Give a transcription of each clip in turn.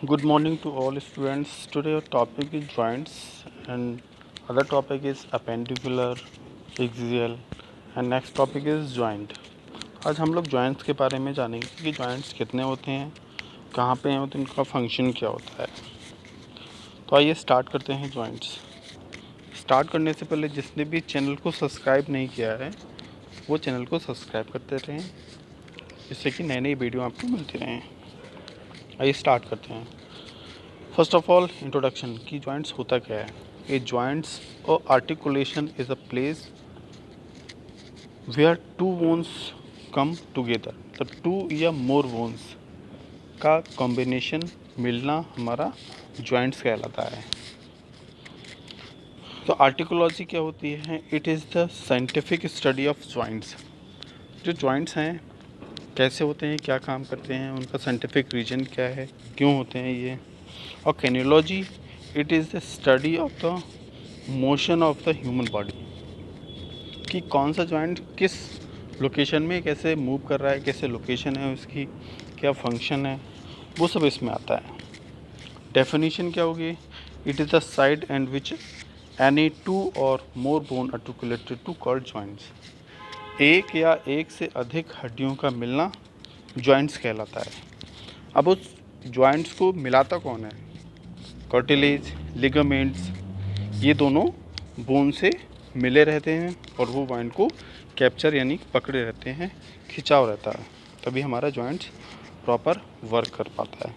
Good morning to all students. Today our topic is joints and other topic is appendicular, axial and next topic is joint. आज हम लोग joints के बारे में जानेंगे कि joints कितने होते हैं, कहाँ पे हैं और इनका फंक्शन क्या होता है। तो आइए स्टार्ट करते हैं joints। स्टार्ट करने से पहले जिसने भी चैनल को सब्सक्राइब नहीं किया है वो चैनल को सब्सक्राइब करते रहें, जिससे कि नई नई वीडियो आपको मिलती रहें। आइए स्टार्ट करते हैं। फर्स्ट ऑफ ऑल इंट्रोडक्शन कि जॉइंट्स होता क्या है। ए जॉइंट्स और articulation is a place where two bones come together, मतलब टू या मोर बोन्स का कॉम्बिनेशन मिलना हमारा जॉइंट्स कहलाता है। तो आर्टिकुलॉजी क्या होती है? It is the scientific study of joints. जो जॉइंट्स हैं कैसे होते हैं, क्या काम करते हैं, उनका साइंटिफिक रीजन क्या है, क्यों होते हैं ये। और kinesiology it is the study of the motion of the human body, कि कौन सा जॉइंट किस लोकेशन में कैसे मूव कर रहा है, कैसे लोकेशन है उसकी, क्या फंक्शन है, वो सब इसमें आता है। डेफिनेशन क्या होगी? It is the side and which any two or more bone articulated to called joints. एक या एक से अधिक हड्डियों का मिलना जॉइंट्स कहलाता है। अब उस जॉइंट्स को मिलाता कौन है? कार्टिलेज, लिगामेंट्स, ये दोनों बोन से मिले रहते हैं और वो जॉइंट को कैप्चर यानी पकड़े रहते हैं, खिंचाव रहता है, तभी हमारा जॉइंट्स प्रॉपर वर्क कर पाता है।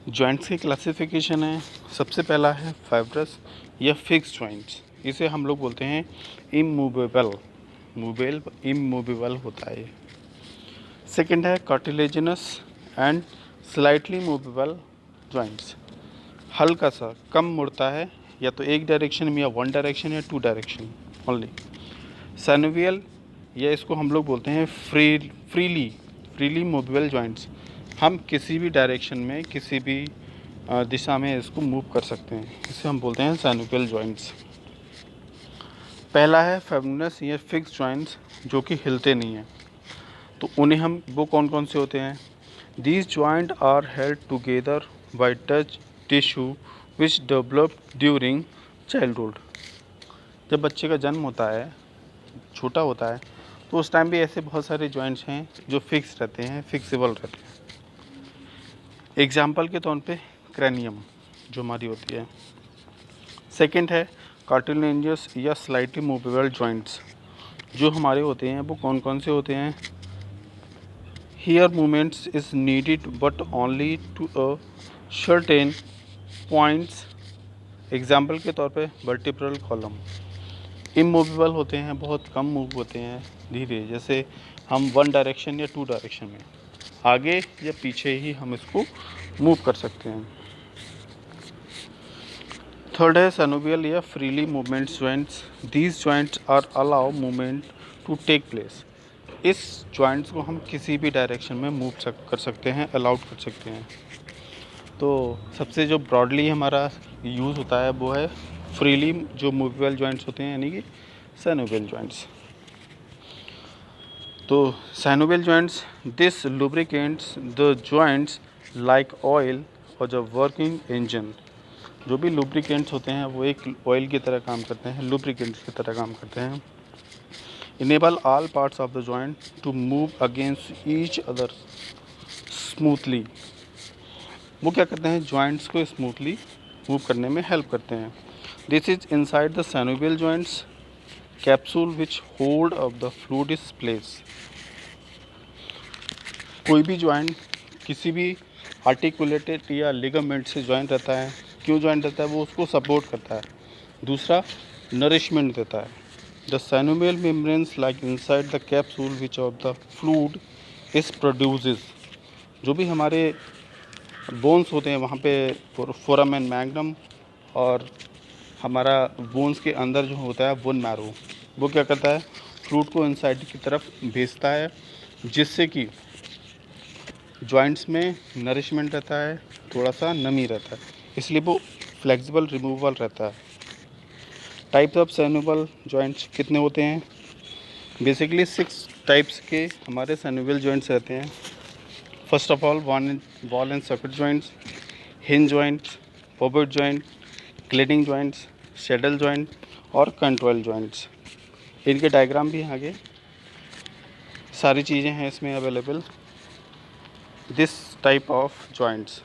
जॉइंट्स की क्लासिफिकेशन है, सबसे पहला है फाइब्रस या फिक्स जॉइंट्स। इसे हम लोग बोलते हैं इमूवेबल, इमूवेबल होता है। सेकंड है cartilaginous and slightly movable joints, हल्का सा कम मुड़ता है, या तो एक डायरेक्शन में या वन डायरेक्शन या टू डायरेक्शन ओनली। सैनोवियल, या इसको हम लोग बोलते हैं फ्रीली मूवेबल जॉइंट्स, हम किसी भी डायरेक्शन में किसी भी दिशा में इसको मूव कर सकते हैं, इसे हम बोलते हैं सैनोवियल जॉइंट्स। पहला है फेबुलस या फिक्स जॉइंट्स, जो कि हिलते नहीं हैं। तो उन्हें हम वो कौन कौन से होते हैं? These joint are held together by touch tissue which develop during childhood. जब बच्चे का जन्म होता है, छोटा होता है, तो उस टाइम भी ऐसे बहुत सारे जॉइंट्स हैं जो फिक्स रहते हैं, फिक्सेबल रहते हैं। एग्जाम्पल के तौर पे क्रैनियम जो हमारी होती है। सेकंड है कार्टिलेजियस या स्लाइटली मूवेबल जॉइंट्स, जो हमारे होते हैं वो कौन कौन से होते हैं? Here movements is needed but only to a certain points. Example के तौर पे वर्टिब्रल कॉलम। इमूवेबल होते हैं, बहुत कम मूव होते हैं, धीरे, जैसे हम वन डायरेक्शन या टू डायरेक्शन में आगे या पीछे ही हम इसको मूव कर सकते हैं। थर्ड है सैनोवियल या freely movements joints. These joints are allow movement to take place. इस जॉइंट्स को हम किसी भी डायरेक्शन में मूव कर सकते हैं, अलाउड कर सकते हैं। तो सबसे जो ब्रॉडली हमारा यूज़ होता है वो है फ्रीली जो मूवेबल जॉइंट्स होते हैं, यानी कि सैनोवियल जॉइंट्स। तो synovial joints this lubricants the joints like oil और द वर्किंग इंजन। जो भी लुब्रिकेंट्स होते हैं वो एक ऑयल की तरह काम करते हैं, लुब्रिकेंट्स की तरह काम करते हैं। Enable all parts of the joint to move against each other smoothly. वो क्या करते हैं? जॉइंट्स को स्मूथली मूव करने में हेल्प करते हैं। This is inside the synovial joints capsule which hold of the fluid is place. कोई भी जॉइंट किसी भी आर्टिकुलेटेड या लिगामेंट से जॉइंट रहता है, क्यों जॉइंट रहता है? वो उसको सपोर्ट करता है। दूसरा, नरिशमेंट देता है। The synovial membranes like inside the capsule which of the fluid is produces. जो भी हमारे बोन्स होते हैं वहाँ पे फोरामेन मैग्नम और हमारा बोन्स के अंदर जो होता है बोन मैरो, वो क्या करता है? फ्लूइड को इनसाइड की तरफ भेजता है, जिससे कि जॉइंट्स में नरिशमेंट रहता है, थोड़ा सा नमी रहता है, इसलिए वो फ्लेक्सिबल रिमूवल रहता है। टाइप्स ऑफ सैनोवियल जॉइंट्स कितने होते हैं? बेसिकली 6 टाइप्स के हमारे सैनोवियल जॉइंट्स रहते हैं। First of all ball and socket joints, hinge joints, pocket joint, gliding joints, saddle joint और कंट्रोल जॉइंट्स। इनके डायग्राम भी आगे सारी चीज़ें हैं इसमें available. This type of joints,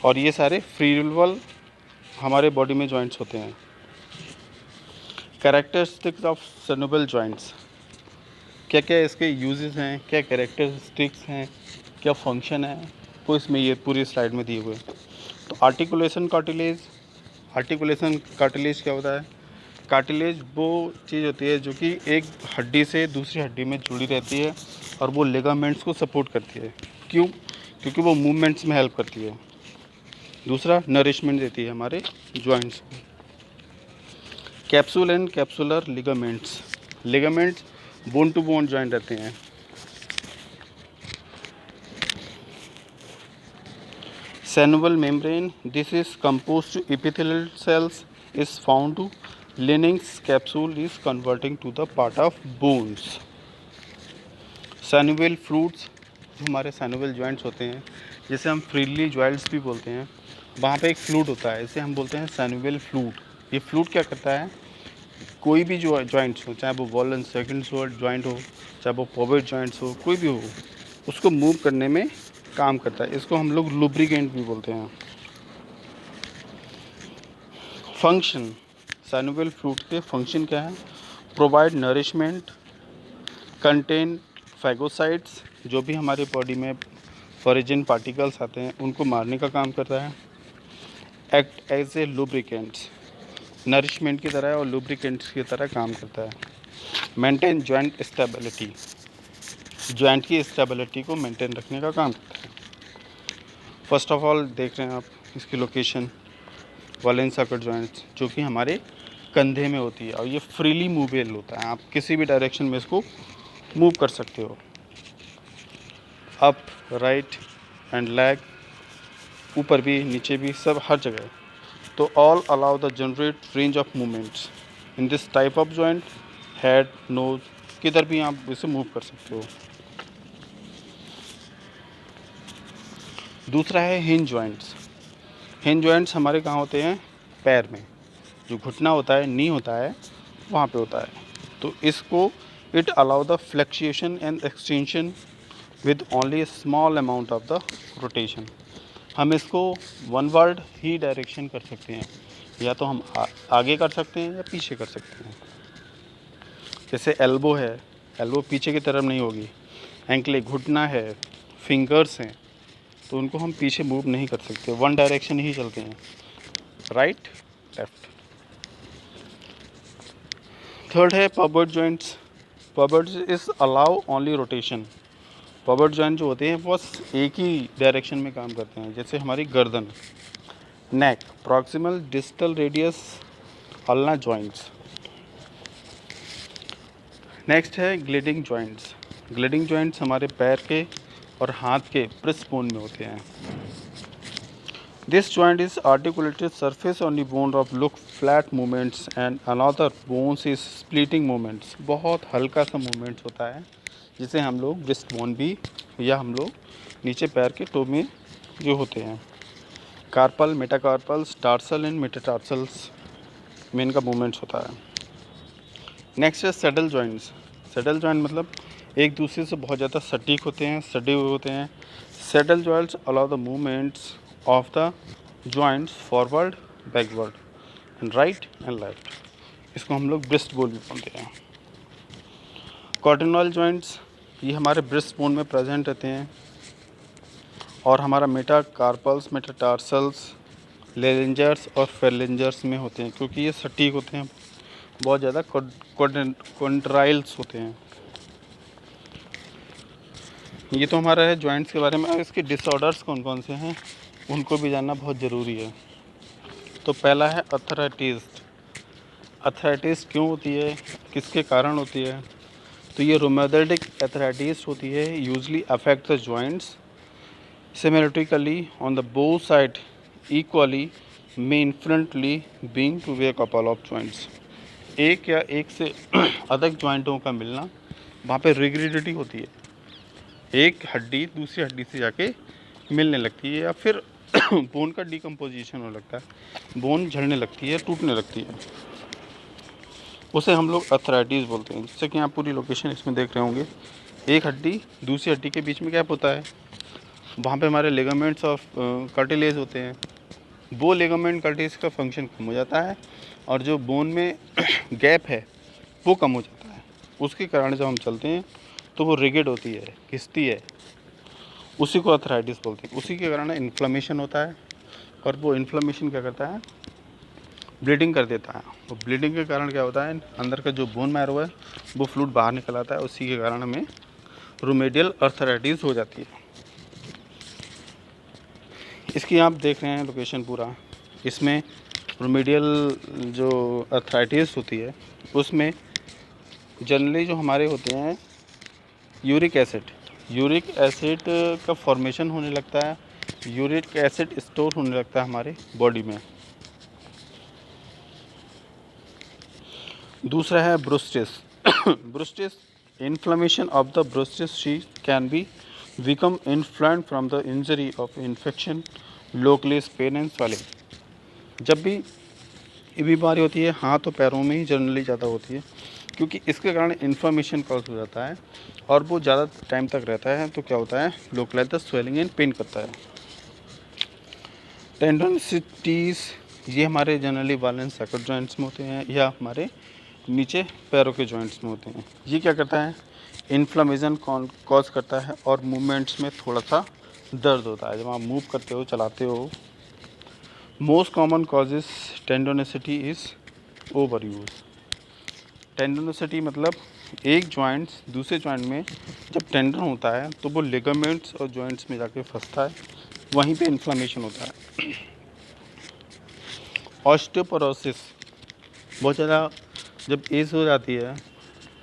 और ये सारे फ्रीवेल हमारे बॉडी में जॉइंट्स होते हैं। कैरेक्टरिस्टिक्स ऑफ सैनोबल जॉइंट्स, क्या क्या इसके यूजेस हैं, क्या कैरेक्टरिस्टिक्स हैं, क्या फंक्शन है, वो इसमें ये पूरी स्लाइड में दिए हुए हैं। तो आर्टिकुलेशन कार्टिलेज क्या होता है? कार्टिलेज वो चीज़ होती है जो कि एक हड्डी से दूसरी हड्डी में जुड़ी रहती है और वो लिगामेंट्स को सपोर्ट करती है। क्यों? क्योंकि वो मूवमेंट्स में हेल्प करती है। दूसरा, नरिशमेंट देती है हमारे जॉइंट्स को। Capsule and capsular ligaments bone to bone joint रहते हैं। Synovial membrane, this is composed to epithelial cells, is found to Lining's capsule is converting to the part of bones. Synovial fluids, जो हमारे synovial joints होते हैं, जिसे हम freely joints भी बोलते हैं, वहाँ पे एक फ्लूइड होता है, इसे हम बोलते हैं synovial fluid। ये फ्लूइड क्या करता है? कोई भी जो जॉइंट्स हो, चाहे वो बॉल एंड सॉकेट जॉइंट हो, चाहे वो पॉकेट जॉइंट्स हो, कोई भी हो, उसको मूव करने में काम करता है। इसको हम लोग लुब्रिकेंट भी बोलते हैं। फंक्शन, सैनोवियल फ्लूइड के फंक्शन क्या है? प्रोवाइड नरिशमेंट, कंटेन फैगोसाइट्स, जो भी हमारी बॉडी में फॉरेजन पार्टिकल्स आते हैं उनको मारने का काम करता है। Act as a lubricants, nourishment की तरह और लुब्रिकेंट्स की तरह काम करता है। मेंटेन जॉइंट स्टेबिलिटी, जॉइंट की स्टेबिलिटी को मेंटेन रखने का काम करता है। फर्स्ट ऑफ ऑल देख रहे हैं आप इसकी location, ball and socket joints, जो कि हमारे कंधे में होती है और ये फ्रीली मूवेबल होता है। आप किसी भी डायरेक्शन में इसको मूव कर सकते हो, अप, राइट एंड लेग, ऊपर भी नीचे भी, सब हर जगह। तो all allow the generate range of movements in this type of joint. Head, nose, किधर भी आप इसे मूव कर सकते हो। दूसरा है हिंज जॉइंट्स। हिंज जॉइंट्स हमारे कहाँ होते हैं? पैर में, जो घुटना होता है, नी होता है, वहाँ पे होता है। तो इसको it allow the flexion and extension with only small amount of the rotation. हम इसको वन वर्ड ही डायरेक्शन कर सकते हैं, या तो हम आगे कर सकते हैं या पीछे कर सकते हैं। जैसे एल्बो है, एल्बो पीछे की तरफ नहीं होगी। एंकल, घुटना है, फिंगर्स हैं, तो उनको हम पीछे मूव नहीं कर सकते, वन डायरेक्शन ही चलते हैं, राइट लेफ्ट। थर्ड है pocket joints. Pocket is allow only rotation. Pocket joint जो होते हैं बस एक ही डायरेक्शन में काम करते हैं, जैसे हमारी गर्दन, neck, proximal distal radius ulna joints. Next है ग्लिडिंग जॉइंट्स। ग्लिडिंग जॉइंट्स हमारे पैर के और हाथ के ब्रेस्ट बोन में होते हैं। This joint is articulated surface on the bone of look flat movements and another bones is splitting movements. बहुत हल्का सा मूवमेंट्स होता है, जिसे हम लोग ब्रेस्ट बोन भी, या हम लोग नीचे पैर के टो में जो होते हैं, carpal, metacarpals, tarsal and metatarsals में इनका मूवमेंट्स होता है। नेक्स्ट है सैडल जॉइंट्स। सैडल जॉइंट मतलब एक दूसरे से बहुत ज़्यादा सटीक होते हैं, सटे हुए होते हैं। Saddle joints allow the movements of the joints forward, backward and right and left. इसको हम लोग ब्रेस्ट बोन भी बोलते हैं। कॉर्टिनल जॉइंट्स, ये हमारे ब्रेस्ट बोन में प्रेजेंट रहते हैं, और हमारा मेटाकार्पल्स, मेटाटार्सल्स, लेरेंजर्स और फेलेंजर्स में होते हैं, क्योंकि ये सटीक होते हैं, बहुत ज़्यादा कॉन्ट्राइल्स होते हैं। ये तो हमारा है जॉइंट्स के बारे में। इसके डिसऑर्डर्स कौन कौन से हैं उनको भी जानना बहुत ज़रूरी है। तो पहला है अर्थराइटिस। अर्थराइटिस क्यों होती है, किसके कारण होती है? तो ये रोमेटोइडिक अर्थराइटिस होती है, usually affect the joints symmetrically on the both side equally, may infrequently being to be a couple of joints. एक या एक से अधिक जॉइंटों का मिलना, वहाँ पे रिगिडिटी होती है, एक हड्डी दूसरी हड्डी से जाके मिलने लगती है, या फिर बोन का डिकम्पोजिशन होने लगता है, बोन झड़ने लगती है, टूटने लगती है, उसे हम लोग अर्थराइटिस बोलते हैं। जैसे कि आप पूरी लोकेशन इसमें देख रहे होंगे, एक हड्डी दूसरी हड्डी के बीच में गैप होता है, वहाँ पे हमारे लिगामेंट्स ऑफ कार्टिलेज होते हैं। वो लिगामेंट कार्टिलेज का फंक्शन कम हो जाता है और जो बोन में गैप है वो कम हो जाता है। उसके कारण जब हम चलते हैं तो वो रिगिड होती है, घिसती है, उसी को अर्थराइटिस बोलते हैं। उसी के कारण इन्फ्लेमेशन होता है और वो इन्फ्लेमेशन क्या करता है, ब्लीडिंग कर देता है। और ब्लीडिंग के कारण क्या होता है, अंदर का जो बोन मैरो है वो फ्लूइड बाहर निकल आता है, उसी के कारण हमें रूमेडियल अर्थराइटिस हो जाती है। इसकी आप देख रहे हैं लोकेशन पूरा, इसमें रूमेडियल जो अर्थराइटिस होती है उसमें जनरली जो हमारे होते हैं यूरिक एसिड का फॉर्मेशन होने लगता है, यूरिक एसिड स्टोर होने लगता है हमारे बॉडी में। दूसरा है bursitis. Bursitis, inflammation of the bursitis sheath can be become inflamed from the injury of infection, localized pain and swelling। जब भी ये बीमारी होती है हाथ और पैरों में ही जनरली ज़्यादा होती है, क्योंकि इसके कारण इन्फ्लेमेशन कॉज हो जाता है और वो ज़्यादा टाइम तक रहता है, तो क्या होता है, लोकलाइज स्वेलिंग एंड पेन करता है। टेंडोनिटिस, ये हमारे जनरली वालेंस सैकर जॉइंट्स में होते हैं या हमारे नीचे पैरों के जॉइंट्स में होते हैं। ये क्या करता है, इन्फ्लेमेशन कॉज करता है और मूवमेंट्स में थोड़ा सा दर्द होता है जब आप मूव करते हो, चलाते हो। Most common causes tendonitis is over use. Tendonitis मतलब एक जॉइंट्स दूसरे जॉइंट में जब टेंडन होता है तो वो लिगामेंट्स और जॉइंट्स में जाके फंसता है, वहीं पे इन्फ्लेमेशन होता है। ऑस्टियोपोरोसिस, बहुत ज़्यादा जब एज हो जाती है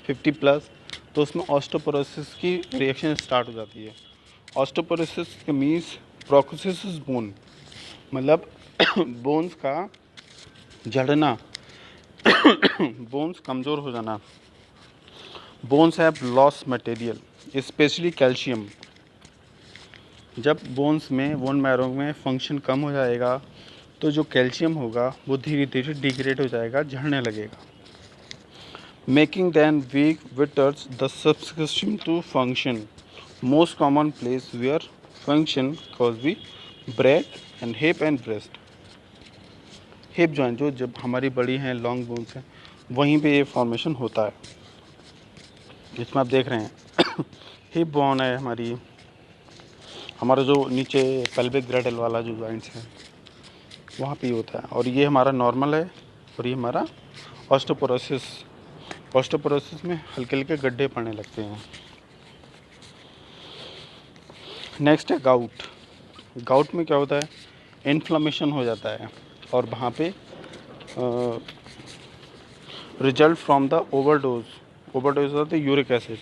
50 प्लस तो उसमें ऑस्टियोपोरोसिस की रिएक्शन स्टार्ट हो जाती है। ऑस्टियोपोरोसिस के मीन्स प्रोकोसिस बोन, मतलब बोन्स का झड़ना, बोन्स कमज़ोर हो जाना। Bones have loss material specially calcium. जब बोन्स में, बोन मैरो में फंक्शन कम हो जाएगा तो जो कैल्शियम होगा वो धीरे धीरे डिग्रेड हो जाएगा, झड़ने लगेगा। मेकिंग दैन वीक विटर्स the subscription to function. Most common place where function cause be bread and hip and breast. Hip joint जो जब हमारी बड़ी हैं, लॉन्ग बोन्स हैं, वहीं पे ये फॉर्मेशन होता है। जिसमें आप देख रहे हैं हिप बोन है हमारा जो नीचे पेल्विक ग्रैडल वाला जो जॉइंट्स है वहाँ पे होता है, और ये हमारा नॉर्मल है और ये हमारा ऑस्टियोपोरोसिस। ऑस्टियोपोरोसिस में हल्के हल्के गड्ढे पड़ने लगते हैं। नेक्स्ट है गाउट। गाउट में क्या होता है, इन्फ्लेमेशन हो जाता है और वहाँ पे रिजल्ट फ्रॉम द ओवरडोज होता है यूरिक एसिड।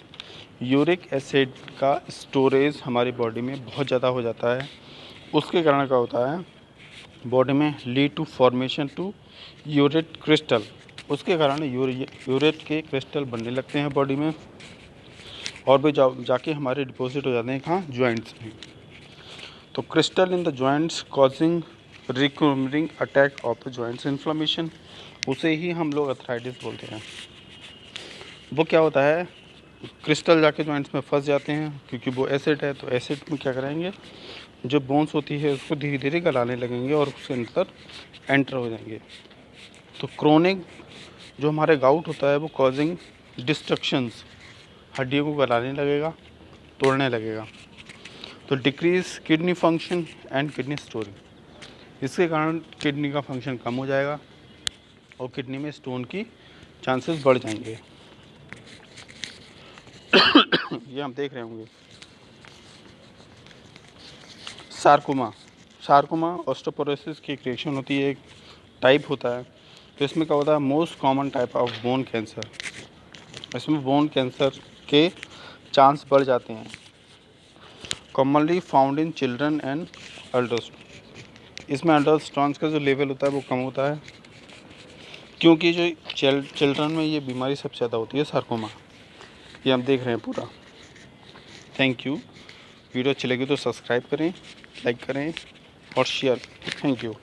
यूरिक एसिड का स्टोरेज हमारी बॉडी में बहुत ज़्यादा हो जाता है। उसके कारण क्या होता है, बॉडी में lead to formation to urate crystal. उसके कारण यूरेट के क्रिस्टल बनने लगते हैं बॉडी में और वे जाके हमारे डिपॉजिट हो जाते हैं कहाँ, जॉइंट्स में। तो crystal in the joints causing recurring attack of the joints inflammation, उसे ही हम लोग अर्थराइटिस बोलते हैं। वो क्या होता है, क्रिस्टल जाके जॉइंट्स में फंस जाते हैं क्योंकि वो एसिड है, तो एसिड में क्या करेंगे, जो बोन्स होती है उसको धीरे धीरे गलाने लगेंगे और उसके अंदर एंटर हो जाएंगे। तो क्रोनिक जो हमारे गाउट होता है वो कॉजिंग डिस्ट्रक्शंस, हड्डियों को गलाने लगेगा, तोड़ने लगेगा। तो decrease kidney function and kidney storing, इसके कारण किडनी का फंक्शन कम हो जाएगा और किडनी में स्टोन की चांसेस बढ़ जाएंगे। ये हम देख रहे होंगे। सार्कोमा ऑस्टियोपोरोसिस की एक रिएक्शन होती है, एक टाइप होता है। तो इसमें क्या होता है, most common type of bone cancer. इसमें बोन कैंसर के चांस बढ़ जाते हैं। Commonly found in children and adult. इसमें अल्ट्रास्ट्रॉन का जो लेवल होता है वो कम होता है, क्योंकि जो चिल्ड्रन में ये बीमारी सबसे ज़्यादा होती है, सार्कोमा। ये हम देख रहे हैं पूरा। Thank you. वीडियो अच्छी लगी तो सब्सक्राइब करें, लाइक करें और शेयर। Thank you.